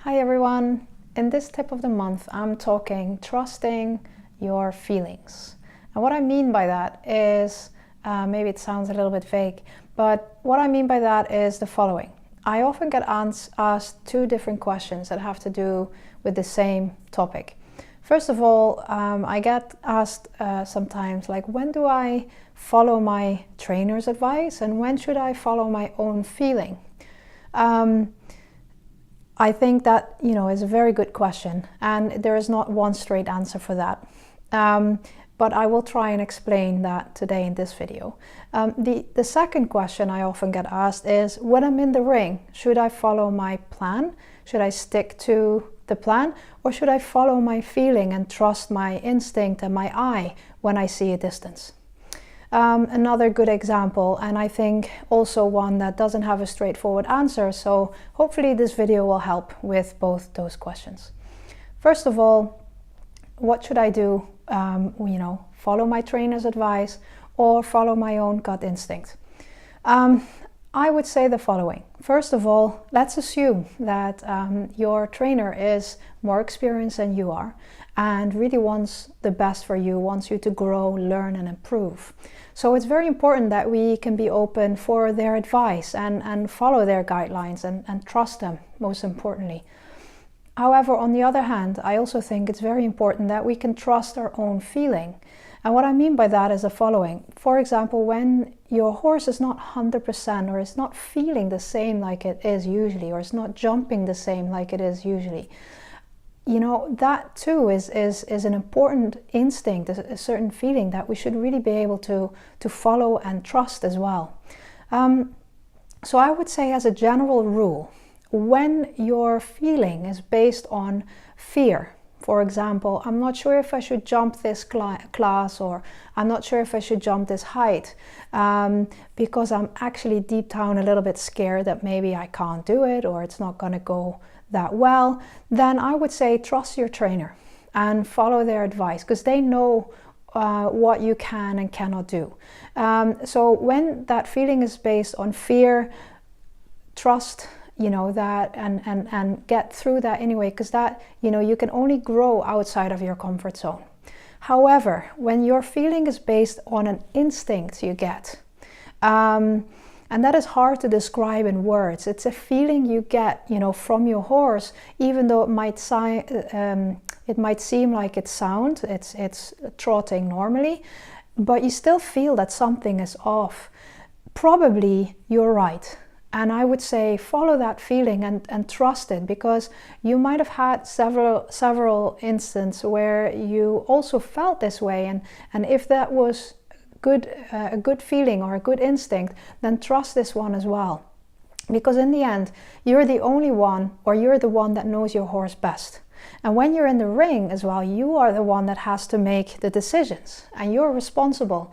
Hi everyone! In this tip of the month, I'm talking trusting your feelings. And what I mean by that is, maybe it sounds a little bit vague, but what I mean by that is the following. I often get asked two different questions that have to do with the same topic. First of all, I get asked sometimes, like, when do I follow my trainer's advice and when should I follow my own feeling? I think that, is a very good question, and there is not one straight answer for that. But I will try and explain that today in this video. The second question I often get asked is, when I'm in the ring, should I follow my plan? Should I stick to the plan? Or should I follow my feeling and trust my instinct and my eye when I see a distance? Another good example, and I think also one that doesn't have a straightforward answer, so hopefully this video will help with both those questions. First of all, what should I do? Follow my trainer's advice or follow my own gut instinct? I would say the following. First of all, let's assume that your trainer is more experienced than you are and really wants the best for you, wants you to grow, learn and improve. So it's very important that we can be open for their advice and follow their guidelines and trust them, most importantly. However, on the other hand, I also think it's very important that we can trust our own feeling. And what I mean by that is the following. For example, when your horse is not 100% or is not feeling the same like it is usually, or is not jumping the same like it is usually, that too is an important instinct, a certain feeling that we should really be able to follow and trust as well. So I would say, as a general rule, when your feeling is based on fear, for example, I'm not sure if I should jump this class, or I'm not sure if I should jump this height, because I'm actually deep down a little bit scared that maybe I can't do it or it's not going to go that well, then I would say trust your trainer and follow their advice, because they know what you can and cannot do. So when that feeling is based on fear, trust that and get through that anyway, because that you can only grow outside of your comfort zone. However, when your feeling is based on an instinct you get, and that is hard to describe in words. It's a feeling you get from your horse, even though it might seem like it's sound, it's trotting normally, but you still feel that something is off. Probably you're right. And I would say follow that feeling and trust it, because you might have had several instances where you also felt this way, and if that was a good feeling or a good instinct, then trust this one as well. Because in the end, you're the only one, or you're the one that knows your horse best. And when you're in the ring as well, you are the one that has to make the decisions, and you're responsible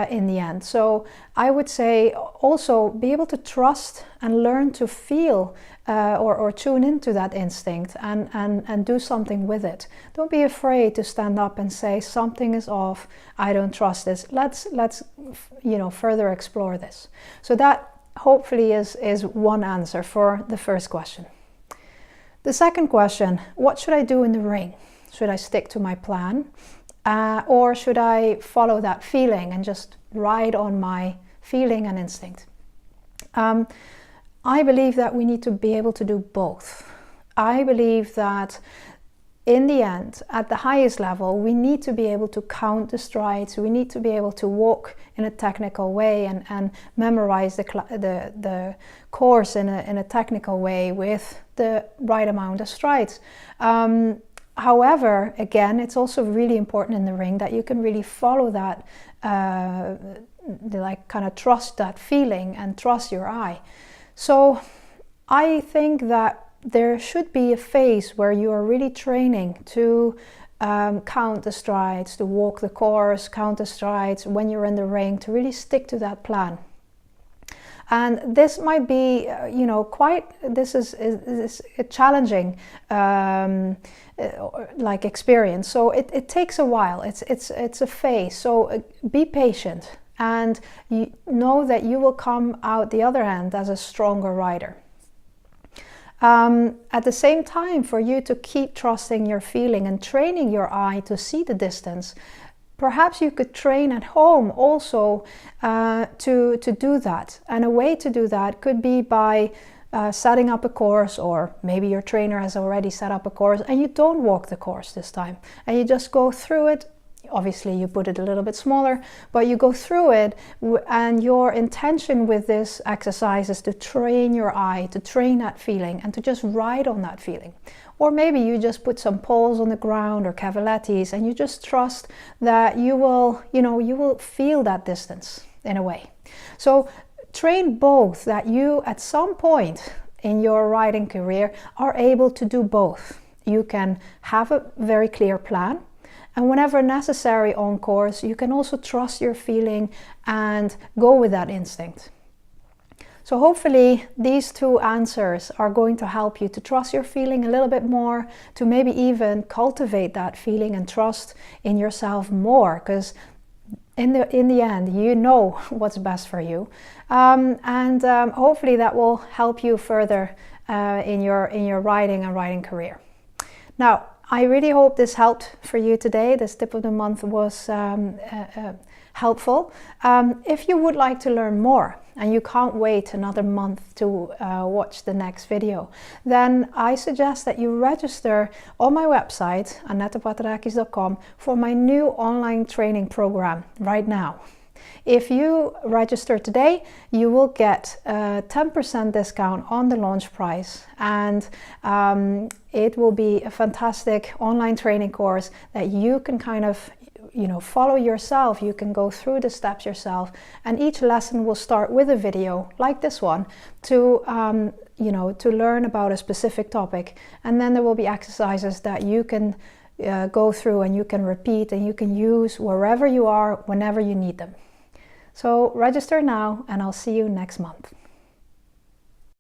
in the end. So I would say also be able to trust and learn to feel or tune into that instinct and do something with it. Don't be afraid to stand up and say something is off, I don't trust this. Let's further explore this. So that hopefully is one answer for the first question. The second question, what should I do in the ring? Should I stick to my plan? Or should I follow that feeling and just ride on my feeling and instinct? I believe that we need to be able to do both. I believe that in the end, at the highest level, we need to be able to count the strides. We need to be able to walk in a technical way and memorize the course in a technical way with the right amount of strides. However, again, it's also really important in the ring that you can really follow that, kind of trust that feeling and trust your eye. So I think that there should be a phase where you are really training to count the strides, to walk the course, count the strides when you're in the ring, to really stick to that plan. And this might be, this is a challenging experience. So it takes a while. It's a phase. So be patient and you know that you will come out the other end as a stronger rider. At the same time, for you to keep trusting your feeling and training your eye to see the distance, perhaps you could train at home also to do that. And a way to do that could be by setting up a course, or maybe your trainer has already set up a course and you don't walk the course this time, and you just go through it. Obviously you put it a little bit smaller, but you go through it, and your intention with this exercise is to train your eye, to train that feeling, and to just ride on that feeling. Or maybe you just put some poles on the ground or cavalettis, and you just trust that you will, you will feel that distance in a way. So train both, that you at some point in your riding career are able to do both. You can have a very clear plan, and whenever necessary on course, you can also trust your feeling and go with that instinct. So hopefully these two answers are going to help you to trust your feeling a little bit more, to maybe even cultivate that feeling and trust in yourself more, because in the end, you know what's best for you. Hopefully that will help you further in your riding and riding career. Now, I really hope this helped for you today. This tip of the month was helpful. If you would like to learn more and you can't wait another month to watch the next video, then I suggest that you register on my website, AnnettePaterakis.com, for my new online training program right now. If you register today, you will get a 10% discount on the launch price, and it will be a fantastic online training course that you can kind of follow yourself. You can go through the steps yourself, and each lesson will start with a video like this one to learn about a specific topic, and then there will be exercises that you can go through and you can repeat and you can use wherever you are, whenever you need them. So register now, and I'll see you next month.